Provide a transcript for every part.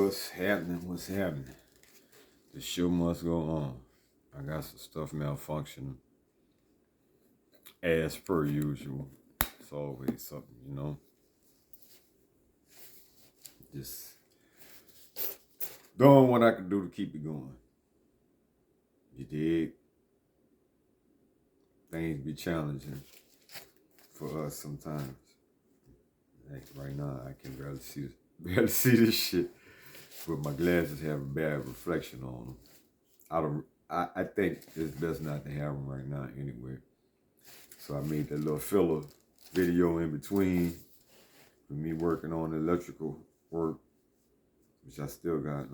What's happening? What's happening? The show must go on. I got some stuff malfunctioning as per usual. It's always something. Just doing what I can do to keep it going. You dig? Things be challenging for us sometimes. Like right now, I can barely see this shit. But my glasses have a bad reflection on them. I think it's best not to have them right now anyway. So I made that little filler video in between with me working on the electrical work, which I still got.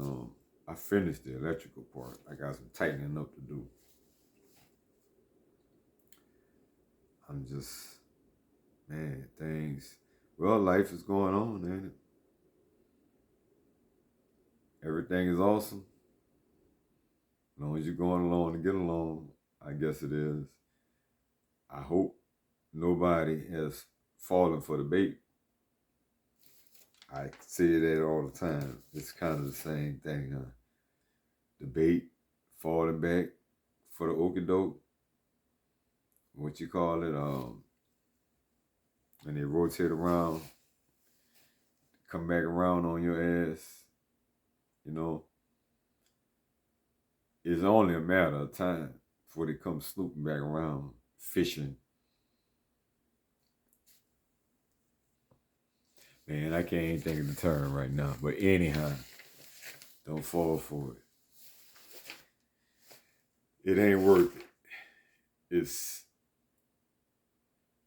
I finished the electrical part. I got some tightening up to do. I'm just, man, life is going on, ain't it? Everything is awesome. As long as you're going along to get along, I guess it is. I hope nobody has fallen for the bait. I say that all the time. It's kind of the same thing, huh? The bait, falling back for the okie doke. What you call it? And they rotate around, come back around on your ass. It's only a matter of time before they come snooping back around, fishing. Man, I can't even think of the term right now. But anyhow, don't fall for it. It ain't worth it. Is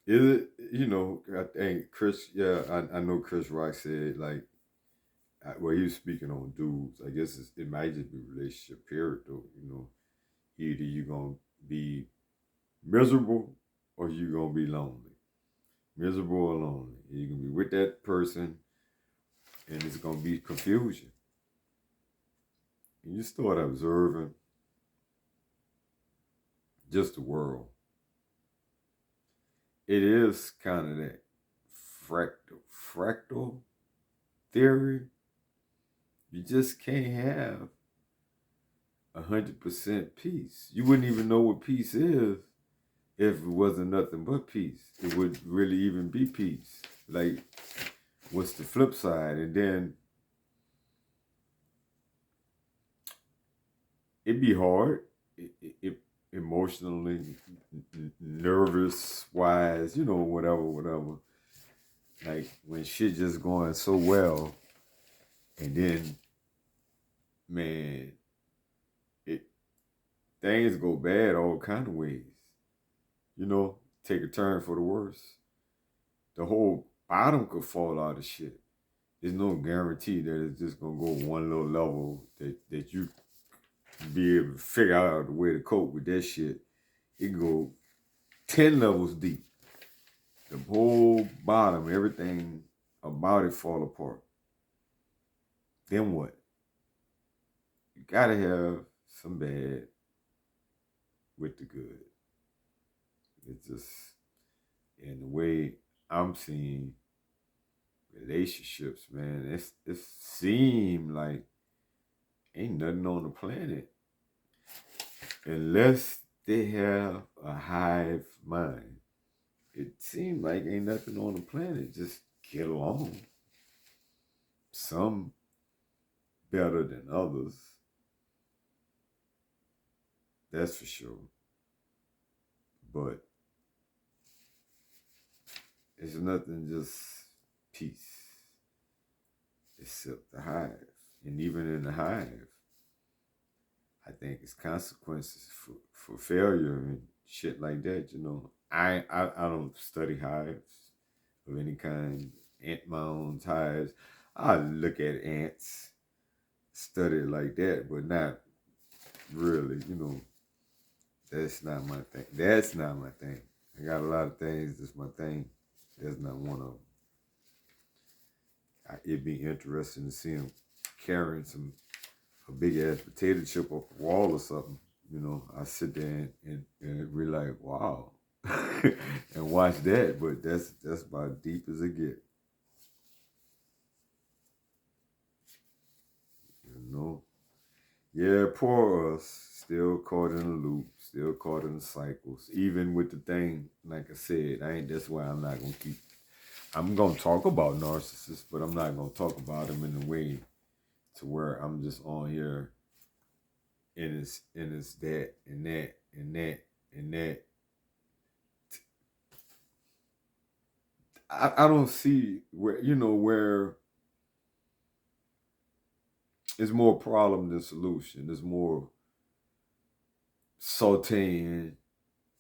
it? I think Chris, I know Chris Rock said, like, he was speaking on dudes. I guess it might just be relationship period, though. Either you're going to be miserable or you're going to be lonely. Miserable or lonely. You're going to be with that person and it's going to be confusion. And you start observing just the world. It is kind of that fractal theory. You just can't have 100% peace. You wouldn't even know what peace is if it wasn't nothing but peace. It would really even be peace. Like, what's the flip side? And then it'd be hard. It emotionally, nervous-wise, whatever. Like, when shit just going so well, and then, man, things go bad all kind of ways. Take a turn for the worse. The whole bottom could fall out of shit. There's no guarantee that it's just gonna go one little level that you be able to figure out the way to cope with that shit. It can go 10 levels deep. The whole bottom, everything about it fall apart. Then what? You gotta have some bad with the good. It's just, in the way I'm seeing relationships, man, it seems like ain't nothing on the planet unless they have a hive mind. It seems like ain't nothing on the planet. Just get along. Some better than others. That's for sure. But it's nothing just peace. Except the hive. And even in the hive, I think it's consequences for failure and shit like that, I don't study hives of any kind. Ant mounds, hives. I look at ants, study it like that, but not really, That's not my thing. I got a lot of things that's my thing. That's not one of them. It'd be interesting to see him carrying a big ass potato chip up a wall or something. I sit there and be like, wow, and watch that. But that's about deep as it gets. Yeah, poor us. Still caught in a loop. Still caught in the cycles. Even with the thing, like I said, that's why I'm not gonna keep. I'm gonna talk about narcissists, but I'm not gonna talk about them in a way to where I'm just on here and it's that and that and that and that. I don't see where it's more problem than solution. There's more sauteing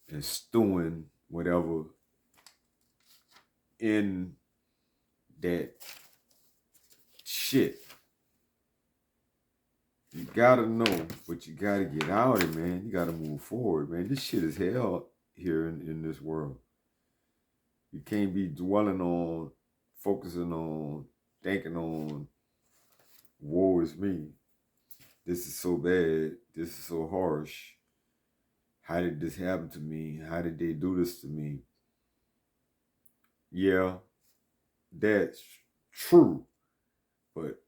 and stewing whatever in that shit. You gotta know, but you gotta get out of it, man. You gotta move forward, man. This shit is hell here in this world. You can't be dwelling on, focusing on, thinking on, woe is me. This is so bad. This is so harsh. How did this happen to me? How did they do this to me? Yeah, that's true. But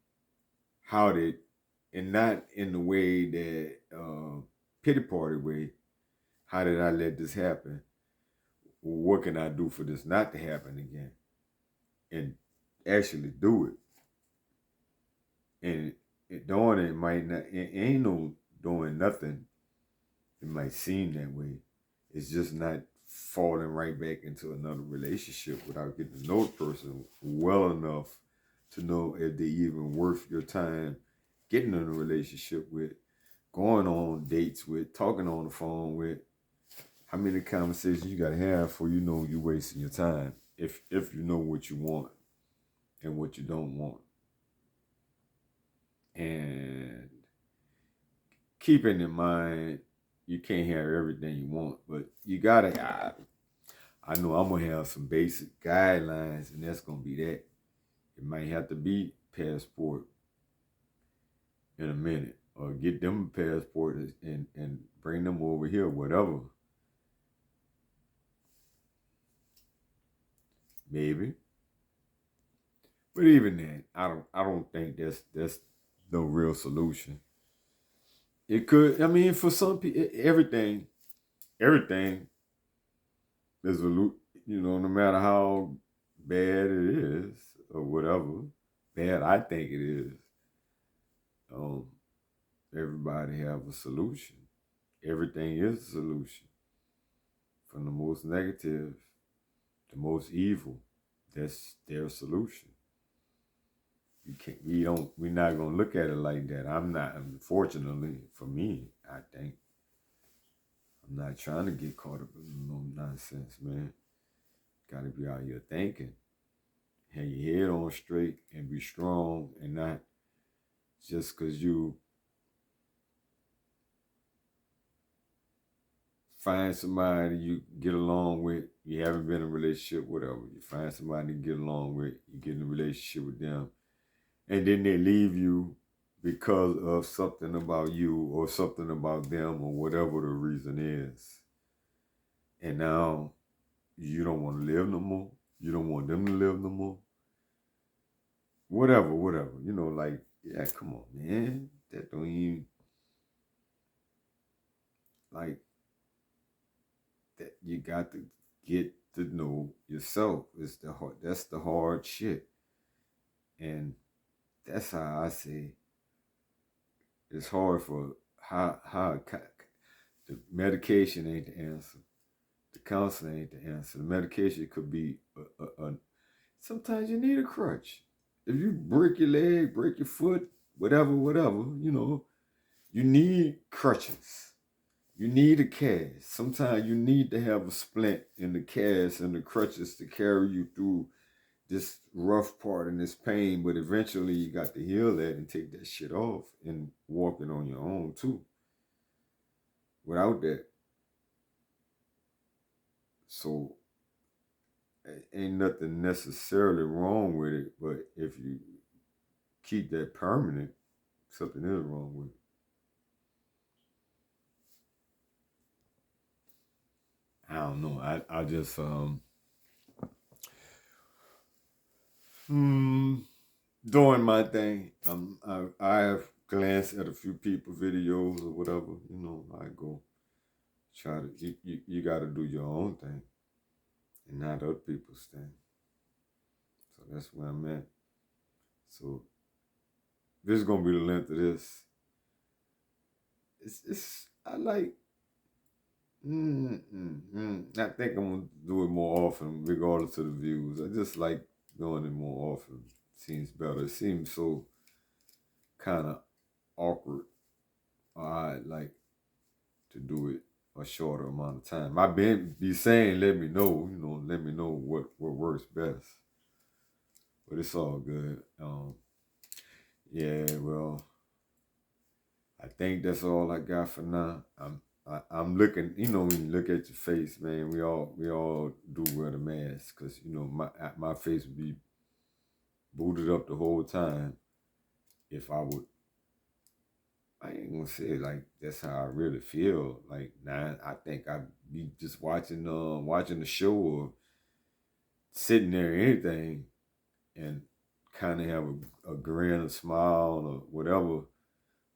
how did, and not in the way that pity party way, how did I let this happen? What can I do for this not to happen again? And actually do it. And doing it might not, it ain't no doing nothing. It might seem that way. It's just not falling right back into another relationship without getting to know the person well enough to know if they even worth your time getting in a relationship with, going on dates with, talking on the phone with. How many conversations you gotta have before you know you're wasting your time if you know what you want and what you don't want. And keeping in mind you can't have everything you want, but you gotta. I know I'm gonna have some basic guidelines, and that's gonna be that. It might have to be passport in a minute, or get them a passport and bring them over here, whatever. Maybe, but even then, I don't think that's no real solution. It could. I mean, for some people, everything is no matter how bad it is or whatever bad I think it is. Um, everybody have a solution. Everything is a solution. From the most negative, the most evil, that's their solution. You can't. We're not gonna look at it like that. I'm not. Unfortunately, for me, I think I'm not trying to get caught up in no nonsense, man. Got to be out here thinking, have your head on straight, and be strong, and not just because you find somebody you get along with, you haven't been in a relationship, whatever. You find somebody to get along with, you get in a relationship with them, and then they leave you because of something about you or something about them or whatever the reason is. And now you don't want to live no more. You don't want them to live no more. Whatever. Like, yeah, come on, man. That don't even, like, that you got to get to know yourself. That's the hard shit. And that's how I say it's hard for how the medication ain't the answer. The counseling ain't the answer. The medication could be sometimes you need a crutch. If you break your leg, break your foot, whatever, you need crutches. You need a cast. Sometimes you need to have a splint in the cast and the crutches to carry you through this rough part and this pain, but eventually you got to heal that and take that shit off and walk it on your own too. Without that. So ain't nothing necessarily wrong with it, but if you keep that permanent, something is wrong with it. I don't know. I just doing my thing. I have glance at a few people videos or whatever, I go try to, you got to do your own thing and not other people's thing. So that's where I'm at. So this is going to be the length of this. I like, I think I'm going to do it more often, regardless of the views. I just like doing it more often. Seems better. It seems so kind of awkward. I'd like to do it a shorter amount of time. I've be saying, let me know, let me know what works best. But it's all good. Yeah, well, I think that's all I got for now. I'm looking, when you look at your face, man, we all do wear the mask, because my face would be booted up the whole time if I ain't gonna say like that's how I really feel. Like now, I think I'd be just watching the show or sitting there or anything, and kind of have a grin, a smile, or whatever,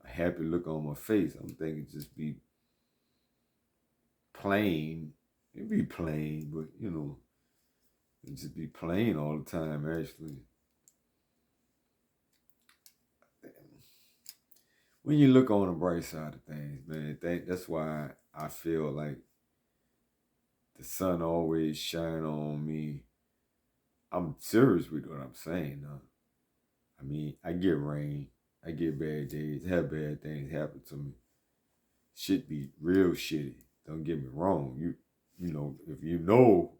a happy look on my face. I'm thinking just be plain. It'd be plain, but it'd just be plain all the time. Actually, when you look on the bright side of things, man, that's why I feel like the sun always shine on me. I'm serious with what I'm saying. I mean, I get rain, I get bad days, have bad things happen to me. Shit be real shitty. Don't get me wrong. If you know,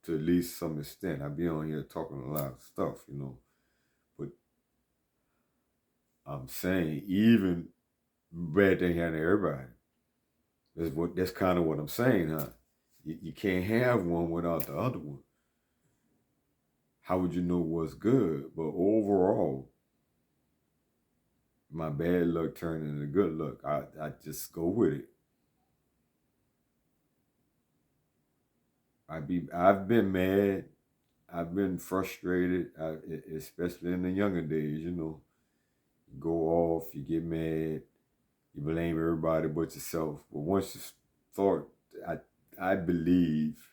to at least some extent. I be on here talking a lot of stuff, but I'm saying even bad thing happen to everybody. That's kind of what I'm saying, huh? You can't have one without the other one. How would you know what's good? But overall, my bad luck turned into good luck. I just go with it. I've been mad. I've been frustrated, especially in the younger days. You go off, you get mad, you blame everybody but yourself. But once you start, I believe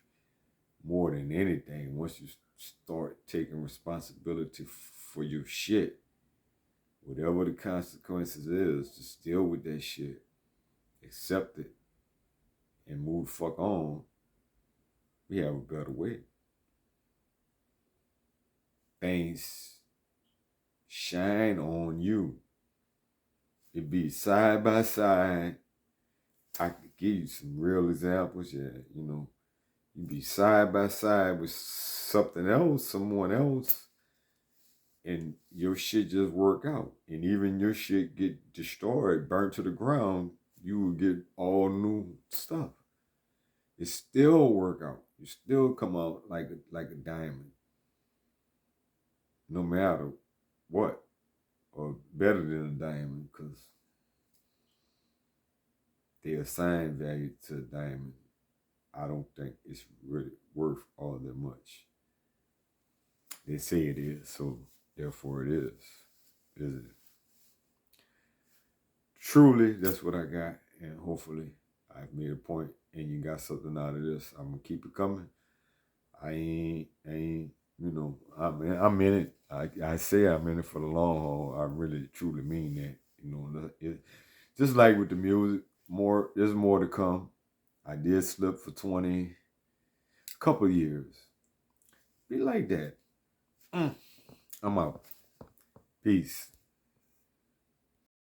more than anything, once you start taking responsibility for your shit, whatever the consequences is, just deal with that shit, accept it, and move the fuck on. We have a better way. Things shine on you. It be side by side. I could give you some real examples. Yeah, you be side by side with something else, someone else, and your shit just work out. And even your shit get destroyed, burnt to the ground, you will get all new stuff. It still work out. You still come out like a diamond. No matter what. Or better than a diamond, because they assign value to a diamond. I don't think it's really worth all that much. They say it is, so therefore it is. Is it? Truly, that's what I got, and hopefully I've made a point and you got something out of this. I'm gonna keep it coming. I ain't, I'm in it. I say I'm in it for the long haul. I really, truly mean that. Just like with the music, there's more to come. I did slip for a couple years. Be like that. I'm out. Peace.